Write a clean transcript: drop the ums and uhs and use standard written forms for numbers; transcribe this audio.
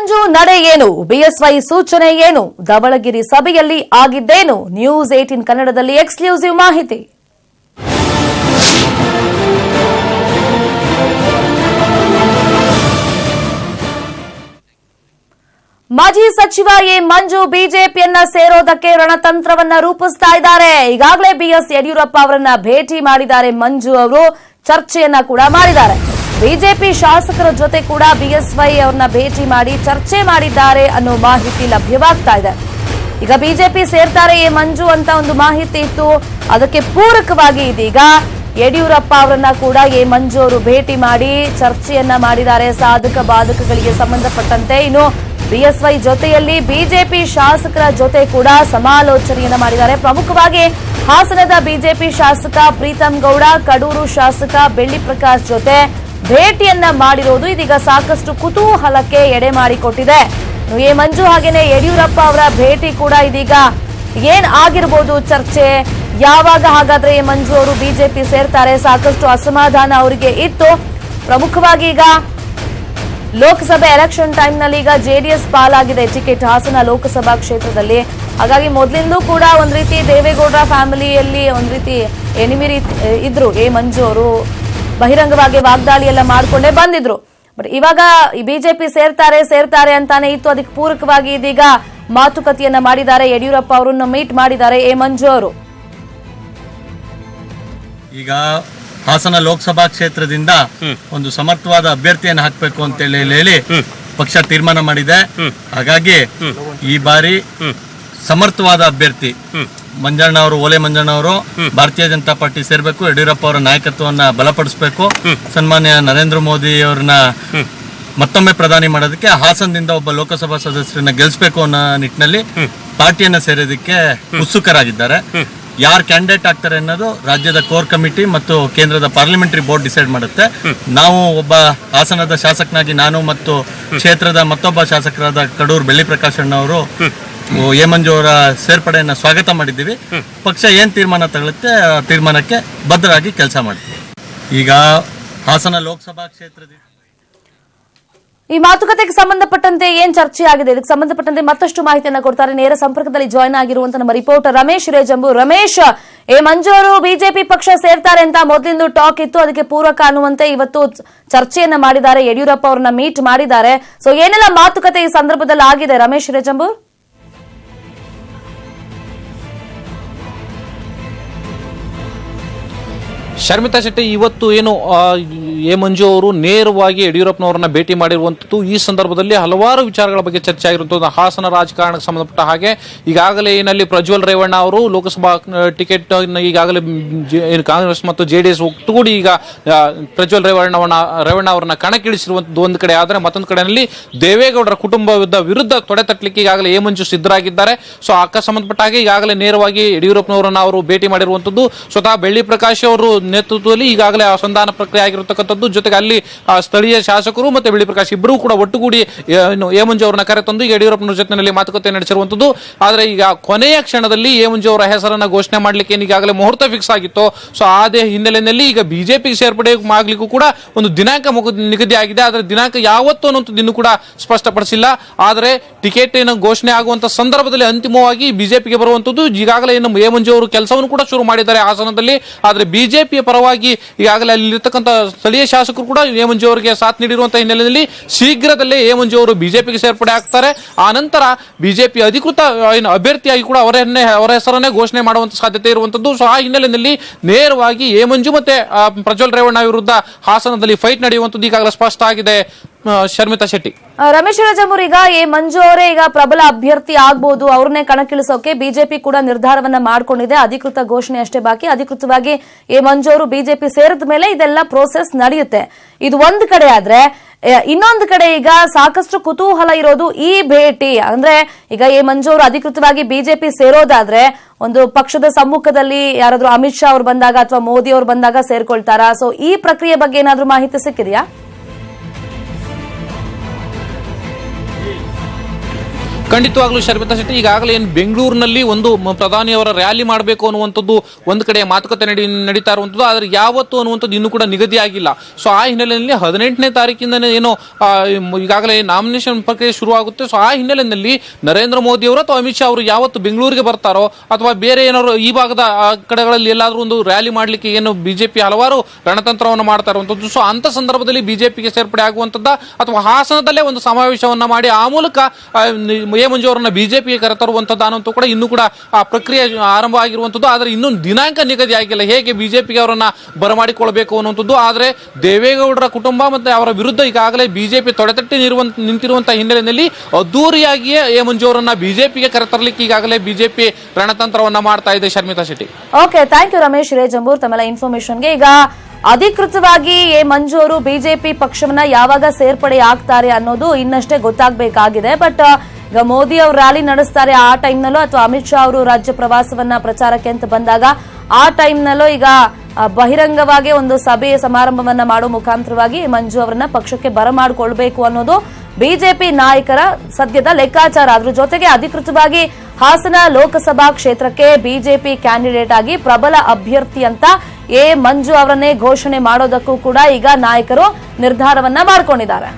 ಮಂಜು ನಡೆ ಏನು, ಬಿಎಸ್ವೈ ಸೂಚನೆ ಏನು, ಧವಳಗಿರಿ ಸಭೆಯಲ್ಲಿ ಆಗಿದ್ದೇನು? ನ್ಯೂಸ್ 18 ಕನ್ನಡದಲ್ಲಿ ಎಕ್ಸ್ಕ್ಲೂಸಿವ್ ಮಾಹಿತಿ. ಮಾಜಿ ಸಚಿವ ಎ ಮಂಜು ಬಿಜೆಪಿಯನ್ನ ಸೇರೋದಕ್ಕೆ ರಣತಂತ್ರವನ್ನ ರೂಪಿಸ್ತಾ ಇದ್ದಾರೆ. ಈಗಾಗಲೇ ಬಿಎಸ್ ಯಡಿಯೂರಪ್ಪ ಅವರನ್ನ ಭೇಟಿ ಮಾಡಿದ್ದಾರೆ. ಮಂಜು ಅವರು ಚರ್ಚೆಯನ್ನ ಕೂಡ ಮಾಡಿದ್ದಾರೆ. ಬಿಜೆಪಿ ಶಾಸಕರ ಜೊತೆ ಕೂಡ ಬಿಎಸ್ವೈ ಅವರನ್ನ ಭೇಟಿ ಮಾಡಿ ಚರ್ಚೆ ಮಾಡಿದ್ದಾರೆ ಅನ್ನೋ ಮಾಹಿತಿ ಲಭ್ಯವಾಗ್ತಾ ಇದೆ. ಈಗ ಬಿಜೆಪಿ ಸೇರ್ತಾರೆ ಎ ಮಂಜು ಅಂತ ಒಂದು ಮಾಹಿತಿ ಇತ್ತು. ಅದಕ್ಕೆ ಪೂರಕವಾಗಿ ಇದೀಗ ಯಡಿಯೂರಪ್ಪ ಅವರನ್ನ ಕೂಡ ಎ ಮಂಜು ಅವರು ಭೇಟಿ ಮಾಡಿ ಚರ್ಚೆಯನ್ನ ಮಾಡಿದ್ದಾರೆ ಸಾಧಕ ಬಾಧಕಗಳಿಗೆ ಸಂಬಂಧಪಟ್ಟಂತೆ. ಇನ್ನು ಬಿಎಸ್ವೈ ಜೊತೆಯಲ್ಲಿ ಬಿಜೆಪಿ ಶಾಸಕರ ಜೊತೆ ಕೂಡ ಸಮಾಲೋಚನೆಯನ್ನ ಮಾಡಿದ್ದಾರೆ. ಪ್ರಮುಖವಾಗಿ ಹಾಸನದ ಬಿಜೆಪಿ ಶಾಸಕ ಪ್ರೀತಂ ಗೌಡ, ಕಡೂರು ಶಾಸಕ ಬೆಳ್ಳಿ ಪ್ರಕಾಶ್ ಜೊತೆ ಭೇಟಿಯನ್ನ ಮಾಡಿರೋದು ಇದೀಗ ಸಾಕಷ್ಟು ಕುತೂಹಲಕ್ಕೆ ಎಡೆ ಮಾಡಿಕೊಟ್ಟಿದೆ. ಎ ಮಂಜು ಹಾಗೇನೆ ಯಡಿಯೂರಪ್ಪ ಅವರ ಭೇಟಿ ಕೂಡ ಇದೀಗ ಏನ್ ಆಗಿರಬಹುದು ಚರ್ಚೆ, ಯಾವಾಗ ಹಾಗಾದ್ರೆ ಎ ಮಂಜು ಅವರು ಬಿಜೆಪಿ ಸೇರ್ತಾರೆ? ಸಾಕಷ್ಟು ಅಸಮಾಧಾನ ಅವರಿಗೆ ಇತ್ತು. ಪ್ರಮುಖವಾಗಿ ಈಗ ಲೋಕಸಭೆ ಎಲೆಕ್ಷನ್ ಟೈಮ್ ನಲ್ಲಿ ಈಗ ಜೆಡಿಎಸ್ ಪಾಲಾಗಿದೆ ಟಿಕೆಟ್ ಹಾಸನ ಲೋಕಸಭಾ ಕ್ಷೇತ್ರದಲ್ಲಿ. ಹಾಗಾಗಿ ಮೊದಲಿಂದಲೂ ಕೂಡ ಒಂದ್ ರೀತಿ ದೇವೇಗೌಡರ ಫ್ಯಾಮಿಲಿಯಲ್ಲಿ ಒಂದ್ ರೀತಿ ಎನಿಮಿರಿ ಇದ್ರು. ಎ ಮಂಜು ಅವರು ಬಹಿರಂಗವಾಗಿ ವಾಗ್ದಾಳಿ ಎಲ್ಲ ಮಾಡ್ಕೊಂಡೇ ಬಂದಿದ್ರು. ಬಟ್ ಇವಾಗ ಬಿಜೆಪಿ ಸೇರ್ತಾರೆ ಅಂತಾನೆ ಇತ್ತು. ಅದಕ್ಕೆ ಪೂರಕವಾಗಿ ಇದೀಗ ಮಾತುಕತೆಯನ್ನ ಮಾಡಿದ್ದಾರೆ. ಯಡಿಯೂರಪ್ಪ ಅವರನ್ನು ಮೀಟ್ ಮಾಡಿದ್ದಾರೆ ಎ ಮಂಜು ಅವರು. ಈಗ ಹಾಸನ ಲೋಕಸಭಾ ಕ್ಷೇತ್ರದಿಂದ ಒಂದು ಸಮರ್ಥವಾದ ಅಭ್ಯರ್ಥಿಯನ್ನು ಹಾಕಬೇಕು ಅಂತ ಹೇಳಿ ಪಕ್ಷ ತೀರ್ಮಾನ ಮಾಡಿದೆ. ಹಾಗಾಗಿ ಈ ಬಾರಿ ಸಮರ್ಥವಾದ ಅಭ್ಯರ್ಥಿ ಮಂಜಣ್ಣ ಅವರು, ಓಲೆ ಮಂಜಣ್ಣ ಅವರು ಭಾರತೀಯ ಜನತಾ ಪಾರ್ಟಿ ಸೇರ್ಬೇಕು, ಯಡಿಯೂರಪ್ಪ ಅವರ ನಾಯಕತ್ವವನ್ನ ಬಲಪಡಿಸಬೇಕು, ಸನ್ಮಾನ್ಯ ನರೇಂದ್ರ ಮೋದಿ ಅವ್ರನ್ನ ಮತ್ತೊಮ್ಮೆ ಪ್ರಧಾನಿ ಮಾಡೋದಕ್ಕೆ ಹಾಸನದಿಂದ ಒಬ್ಬ ಲೋಕಸಭಾ ಸದಸ್ಯರನ್ನ ಗೆಲ್ಲಿಸಬೇಕು ಅನ್ನೋ ನಿಟ್ಟಿನಲ್ಲಿ ಪಾರ್ಟಿಯನ್ನ ಸೇರೋದಕ್ಕೆ ಉತ್ಸುಕರಾಗಿದ್ದಾರೆ. ಯಾರು ಕ್ಯಾಂಡಿಡೇಟ್ ಆಗ್ತಾರೆ ಅನ್ನೋದು ರಾಜ್ಯದ ಕೋರ್ ಕಮಿಟಿ ಮತ್ತು ಕೇಂದ್ರದ ಪಾರ್ಲಿಮೆಂಟರಿ ಬೋರ್ಡ್ ಡಿಸೈಡ್ ಮಾಡುತ್ತೆ. ನಾವು ಒಬ್ಬ ಹಾಸನದ ಶಾಸಕನಾಗಿ ನಾನು ಮತ್ತು ಕ್ಷೇತ್ರದ ಮತ್ತೊಬ್ಬ ಶಾಸಕರಾದ ಕಡೂರು ಬೆಳ್ಳಿ ಪ್ರಕಾಶ್ ಅಣ್ಣವರು ಎ ಮಂಜು ಅವರ ಸೇರ್ಪಡೆಯನ್ನ ಸ್ವಾಗತ ಮಾಡಿದ್ದೀವಿ. ಪಕ್ಷ ಏನ್ ತೀರ್ಮಾನ ತಗೊಳುತ್ತೆ ಆ ತೀರ್ಮಾನಕ್ಕೆ ಬದ್ಧರಾಗಿ ಕೆಲಸ ಮಾಡ್ತೀವಿ. ಈಗ ಹಾಸನ ಲೋಕಸಭಾ ಕ್ಷೇತ್ರದಿಂದ ಈ ಮಾತುಕತೆಗೆ ಸಂಬಂಧಪಟ್ಟಂತೆ ಏನ್ ಚರ್ಚೆ ಆಗಿದೆ, ಇದಕ್ಕೆ ಸಂಬಂಧಪಟ್ಟಂತೆ ಮತ್ತಷ್ಟು ಮಾಹಿತಿಯನ್ನ ಕೊಡ್ತಾರೆ. ನೇರ ಸಂಪರ್ಕದಲ್ಲಿ ಜಾಯ್ನ್ ಆಗಿರುವಂತಹ ನಮ್ಮ ರಿಪೋರ್ಟರ್ ರಮೇಶ್ ಹಿರೇಜಂಬು. ರಮೇಶ್, ಎ ಮಂಜು ಅವರು ಬಿಜೆಪಿ ಪಕ್ಷ ಸೇರ್ತಾರೆ ಅಂತ ಮೊದಲಿಂದ ಟಾಕ್ ಇತ್ತು. ಅದಕ್ಕೆ ಪೂರಕ ಅನ್ನುವಂತೆ ಇವತ್ತು ಚರ್ಚೆಯನ್ನ ಮಾಡಿದ್ದಾರೆ. ಯಡಿಯೂರಪ್ಪ ಅವರನ್ನ ಮೀಟ್ ಮಾಡಿದ್ದಾರೆ. ಸೊ ಏನೆಲ್ಲ ಮಾತುಕತೆ ಈ ಸಂದರ್ಭದಲ್ಲಿ ಆಗಿದೆ ರಮೇಶ್ ಹಿರೇಜಂಬು? ಶರ್ಮಿತಾ ಶೆಟ್ಟಿ, ಇವತ್ತು ಏನು ಎ ಮಂಜು ಅವರು ನೇರವಾಗಿ ಯಡಿಯೂರಪ್ಪನವರನ್ನ ಭೇಟಿ ಮಾಡಿರುವಂಥದ್ದು. ಈ ಸಂದರ್ಭದಲ್ಲಿ ಹಲವಾರು ವಿಚಾರಗಳ ಬಗ್ಗೆ ಚರ್ಚೆ ಆಗಿರುವಂಥದ್ದು. ಹಾಸನ ರಾಜಕಾರಣಕ್ಕೆ ಸಂಬಂಧಪಟ್ಟ ಹಾಗೆ ಈಗಾಗಲೇ ಏನಲ್ಲಿ ಪ್ರಜ್ವಲ್ ರೇವಣ್ಣ ಅವರು ಲೋಕಸಭಾ ಟಿಕೆಟ್ ಈಗಾಗಲೇ ಕಾಂಗ್ರೆಸ್ ಮತ್ತು ಜೆಡಿಎಸ್ ಒಟ್ಟುಗೂಡಿ ಈಗ ಪ್ರಜ್ವಲ್ ರೇವಣ್ಣ ಅವರನ್ನ ಕಣಕ್ಕಿಳಿಸಿರುವಂಥದ್ದು ಒಂದು ಕಡೆ. ಆದರೆ ಮತ್ತೊಂದು ಕಡೆಯಲ್ಲಿ ದೇವೇಗೌಡರ ಕುಟುಂಬದ ವಿರುದ್ಧ ತೊಡೆ ತಟ್ಟಲಿಕ್ಕೆ ಈಗಾಗಲೇ ಎ ಮಂಜು ಸಿದ್ಧರಾಗಿದ್ದಾರೆ. ಸೊ ಅಕ್ಕ ಸಂಬಂಧಪಟ್ಟ ಹಾಗೆ ಈಗಾಗಲೇ ನೇರವಾಗಿ ಯಡಿಯೂರಪ್ಪನವರನ್ನ ಅವರು ಭೇಟಿ ಮಾಡಿರುವಂಥದ್ದು. ಸ್ವತಃ ಬೆಳ್ಳಿ ಪ್ರಕಾಶ್ ಅವರು ನೇತೃತ್ವದಲ್ಲಿ ಈಗಾಗಲೇ ಅಸಂಧಾನ ಪ್ರಕ್ರಿಯೆ ಆಗಿರತಕ್ಕಂಥದ್ದು. ಜೊತೆಗೆ ಅಲ್ಲಿ ಸ್ಥಳೀಯ ಶಾಸಕರು ಮತ್ತೆ ಬೆಳ್ಳಿ ಪ್ರಕಾಶ್ ಇಬ್ಬರೂ ಕೂಡ ಒಟ್ಟುಗೂಡಿ ಎ ಮಂಜು ಅವರನ್ನ ಕರೆತಂದು ಯಡಿಯೂರಪ್ಪನ ಜೊತೆಯಲ್ಲಿ ಮಾತುಕತೆ ನಡೆಸಿರುವಂಥದ್ದು. ಆದರೆ ಈಗ ಕೊನೆಯ ಕ್ಷಣದಲ್ಲಿ ಎ ಮಂಜು ಅವರ ಹೆಸರನ್ನ ಘೋಷಣೆ ಮಾಡಲಿಕ್ಕೆ ಈಗಾಗಲೇ ಮುಹೂರ್ತ ಫಿಕ್ಸ್ ಆಗಿತ್ತು. ಸೊ ಅದೇ ಹಿನ್ನೆಲೆಯಲ್ಲಿ ಈಗ ಬಿಜೆಪಿಗೆ ಸೇರ್ಪಡೆ ಆಗ್ಲಿಕ್ಕೂ ಕೂಡ ಒಂದು ದಿನಾಂಕ ನಿಗದಿ ಆಗಿದೆ. ಆದರೆ ದಿನಾಂಕ ಯಾವತ್ತು ಅನ್ನೋದು ಇನ್ನೂ ಕೂಡ ಸ್ಪಷ್ಟಪಡಿಸಿಲ್ಲ. ಆದರೆ ಟಿಕೆಟ್ ಘೋಷಣೆ ಆಗುವಂತ ಸಂದರ್ಭದಲ್ಲಿ ಅಂತಿಮವಾಗಿ ಬಿಜೆಪಿಗೆ ಬರುವಂತದ್ದು. ಈಗಾಗಲೇ ಎ ಮಂಜು ಅವರು ಕೆಲಸವನ್ನು ಕೂಡ ಶುರು ಮಾಡಿದ್ದಾರೆ ಹಾಸನದಲ್ಲಿ. ಆದರೆ ಬಿಜೆಪಿಯ ಪರವಾಗಿ ಈಗಾಗಲೇ ಅಲ್ಲಿರ್ತಕ್ಕಂಥ ಸ್ಥಳೀಯ ಶಾಸಕರು ಕೂಡ ಎ ಮಂಜು ಅವರಿಗೆ ಸಾಥ್ ನೀಡಿರುವಂತಹ ಹಿನ್ನೆಲೆಯಲ್ಲಿ ಶೀಘ್ರದಲ್ಲೇ ಎ ಮಂಜು ಅವರು ಬಿಜೆಪಿಗೆ ಸೇರ್ಪಡೆ ಆಗ್ತಾರೆ. ಆ ನಂತರ ಬಿಜೆಪಿ ಅಧಿಕೃತ ಅಭ್ಯರ್ಥಿಯಾಗಿ ಕೂಡ ಅವರ ಹೆಸರನ್ನೇ ಘೋಷಣೆ ಮಾಡುವಂತ ಸಾಧ್ಯತೆ ಇರುವಂತದ್ದು. ಸೊ ಆ ಹಿನ್ನೆಲೆಯಲ್ಲಿ ನೇರವಾಗಿ ಎ ಮಂಜು ಮತ್ತೆ ಪ್ರಜ್ವಲ್ ರೇವಣ್ಣ ವಿರುದ್ಧ ಹಾಸನದಲ್ಲಿ ಫೈಟ್ ನಡೆಯುವಂತದ್ದು ಈಗಾಗಲೇ ಸ್ಪಷ್ಟ ಆಗಿದೆ. ಶರ್ಮಿತಾ ಶೆಟ್ಟಿ, ರಮೇಶ್ ರಾಜಮೂರ್, ಈಗ ಎ ಮಂಜು ಅವರೇ ಈಗ ಪ್ರಬಲ ಅಭ್ಯರ್ಥಿ ಆಗ್ಬಹುದು, ಅವ್ರನ್ನೇ ಕಣಕ್ಕಿಳಿಸೋಕೆ ಬಿಜೆಪಿ ಕೂಡ ನಿರ್ಧಾರವನ್ನ ಮಾಡ್ಕೊಂಡಿದೆ. ಅಧಿಕೃತ ಘೋಷಣೆ ಅಷ್ಟೇ ಬಾಕಿ. ಅಧಿಕೃತವಾಗಿ ಎ ಮಂಜು ಅವರು ಬಿಜೆಪಿ ಸೇರಿದ ಮೇಲೆ ಇದೆಲ್ಲ ಪ್ರೋಸೆಸ್ ನಡೆಯುತ್ತೆ. ಇದು ಒಂದು ಕಡೆ ಆದ್ರೆ, ಇನ್ನೊಂದು ಕಡೆ ಈಗ ಸಾಕಷ್ಟು ಕುತೂಹಲ ಇರೋದು ಈ ಭೇಟಿ. ಅಂದ್ರೆ ಈಗ ಎ ಮಂಜು ಅವರು ಅಧಿಕೃತವಾಗಿ ಬಿಜೆಪಿ ಸೇರೋದಾದ್ರೆ ಒಂದು ಪಕ್ಷದ ಸಮ್ಮುಖದಲ್ಲಿ ಯಾರಾದ್ರೂ ಅಮಿತ್ ಶಾ ಅವರು ಬಂದಾಗ ಅಥವಾ ಮೋದಿ ಅವರು ಬಂದಾಗ ಸೇರ್ಕೊಳ್ತಾರಾ? ಸೊ ಈ ಪ್ರಕ್ರಿಯೆ ಬಗ್ಗೆ ಏನಾದ್ರೂ ಮಾಹಿತಿ ಸಿಕ್ಕಿದೆಯಾ? ಖಂಡಿತವಾಗ್ಲೂ ಶರ್ಮಿತಾ ಶೆಟ್ಟಿ, ಈಗಾಗಲೇ ಏನು ಬೆಂಗಳೂರಿನಲ್ಲಿ ಒಂದು ಪ್ರಧಾನಿಯವರ ರ್ಯಾಲಿ ಮಾಡಬೇಕು ಅನ್ನುವಂಥದ್ದು ಒಂದು ಕಡೆ ಮಾತುಕತೆ ನಡೀತಾ ಇರುವಂಥದ್ದು, ಆದರೆ ಯಾವತ್ತು ಅನ್ನುವಂಥದ್ದು ಇನ್ನೂ ಕೂಡ ನಿಗದಿ ಆಗಿಲ್ಲ. ಸೊ ಆ ಹಿನ್ನೆಲೆಯಲ್ಲಿ 18ನೇ ತಾರೀಕಿಂದನೇ ಏನೋ ಈಗಾಗಲೇ ನಾಮಿನೇಷನ್ ಪ್ರಕ್ರಿಯೆ ಶುರುವಾಗುತ್ತೆ. ಸೊ ಆ ಹಿನ್ನೆಲೆಯಲ್ಲಿ ನರೇಂದ್ರ ಮೋದಿ ಅವರು ಅಥವಾ ಅಮಿತ್ ಶಾ ಅವರು ಯಾವತ್ತು ಬೆಂಗಳೂರಿಗೆ ಬರ್ತಾರೋ ಅಥವಾ ಬೇರೆ ಏನಾದ್ರು ಈ ಭಾಗದ ಕಡೆಗಳಲ್ಲಿ ಎಲ್ಲಾದ್ರೂ ಒಂದು ರ್ಯಾಲಿ ಮಾಡಲಿಕ್ಕೆ ಏನು ಬಿಜೆಪಿ ಹಲವಾರು ರಣತಂತ್ರವನ್ನು ಮಾಡ್ತಾ ಇರುವಂಥದ್ದು. ಸೊ ಅಂತ ಸಂದರ್ಭದಲ್ಲಿ ಬಿಜೆಪಿಗೆ ಸೇರ್ಪಡೆ ಆಗುವಂಥದ್ದ ಅಥವಾ ಹಾಸನದಲ್ಲೇ ಒಂದು ಸಮಾವೇಶವನ್ನ ಮಾಡಿ ಆ ಮೂಲಕ ಎ ಮಂಜು ಅವರನ್ನ ಬಿಜೆಪಿಗೆ ಕರೆತರುವಂತದ್ದು ಅನ್ನೋದು ಕೂಡ ಇನ್ನೂ ಕೂಡ ಆ ಪ್ರಕ್ರಿಯೆ ಆರಂಭ ಆಗಿರುವಂತದ್ದು. ಆದರೆ ಇನ್ನೂ ದಿನಾಂಕ ನಿಗದಿ ಆಗಿಲ್ಲ ಹೇಗೆ ಬಿಜೆಪಿಗೆ ಅವರನ್ನ ಬರಮಾಡಿಕೊಳ್ಬೇಕು ಅನ್ನುವಂಥದ್ದು. ಆದರೆ ದೇವೇಗೌಡರ ಕುಟುಂಬ ಮತ್ತೆ ಅವರ ವಿರುದ್ಧ ಈಗಾಗಲೇ ಬಿಜೆಪಿ ತೊಡೆತಟ್ಟಿ ನಿಂತಿರುವಂತಹ ಹಿನ್ನೆಲೆಯಲ್ಲಿ ಅದ್ದೂರಿಯಾಗಿಯೇ ಎ ಮಂಜು ಅವರನ್ನ ಬಿಜೆಪಿಗೆ ಕರೆತರಲಿಕ್ಕೆ ಈಗಾಗಲೇ ಬಿಜೆಪಿ ರಣತಂತ್ರವನ್ನ ಮಾಡ್ತಾ ಇದೆ. Sharmita Shetty, okay, thank you Ramesh ರೇಜಂಬೂರ್ ತಮ್ಮೆಲ್ಲ ಇನ್ಫಾರ್ಮೇಶನ್ಗೆ. ಈಗ ಅಧಿಕೃತವಾಗಿ ಎ ಮಂಜು ಅವರು ಬಿಜೆಪಿ ಪಕ್ಷವನ್ನ ಯಾವಾಗ ಸೇರ್ಪಡೆ ಆಗ್ತಾರೆ ಅನ್ನೋದು ಇನ್ನಷ್ಟೇ ಗೊತ್ತಾಗಬೇಕಾಗಿದೆ. ಬಟ್ ಈಗ ಮೋದಿ ಅವರು ರ್ಯಾಲಿ ನಡೆಸ್ತಾರೆ ಆ ಟೈಮ್ನಲ್ಲೂ ಅಥವಾ ಅಮಿತ್ ಶಾ ಅವರು ರಾಜ್ಯ ಪ್ರವಾಸವನ್ನ ಪ್ರಚಾರಕ್ಕೆ ಅಂತ ಬಂದಾಗ ಆ ಟೈಮ್ನಲ್ಲೂ ಈಗ ಬಹಿರಂಗವಾಗಿ ಒಂದು ಸಭೆ ಸಮಾರಂಭವನ್ನ ಮಾಡೋ ಮುಖಾಂತರವಾಗಿ ಮಂಜು ಅವರನ್ನ ಪಕ್ಷಕ್ಕೆ ಬರಮಾಡಿಕೊಳ್ಬೇಕು ಅನ್ನೋದು ಬಿಜೆಪಿ ನಾಯಕರ ಸದ್ಯದ ಲೆಕ್ಕಾಚಾರ. ಅದ್ರ ಜೊತೆಗೆ ಅಧಿಕೃತವಾಗಿ ಹಾಸನ ಲೋಕಸಭಾ ಕ್ಷೇತ್ರಕ್ಕೆ ಬಿಜೆಪಿ ಕ್ಯಾಂಡಿಡೇಟ್ ಆಗಿ ಪ್ರಬಲ ಅಭ್ಯರ್ಥಿ ಅಂತ ಎ ಮಂಜು ಅವರನ್ನೇ ಘೋಷಣೆ ಮಾಡೋದಕ್ಕೂ ಕೂಡ ಈಗ ನಾಯಕರು ನಿರ್ಧಾರವನ್ನ ಮಾಡಿಕೊಂಡಿದ್ದಾರೆ.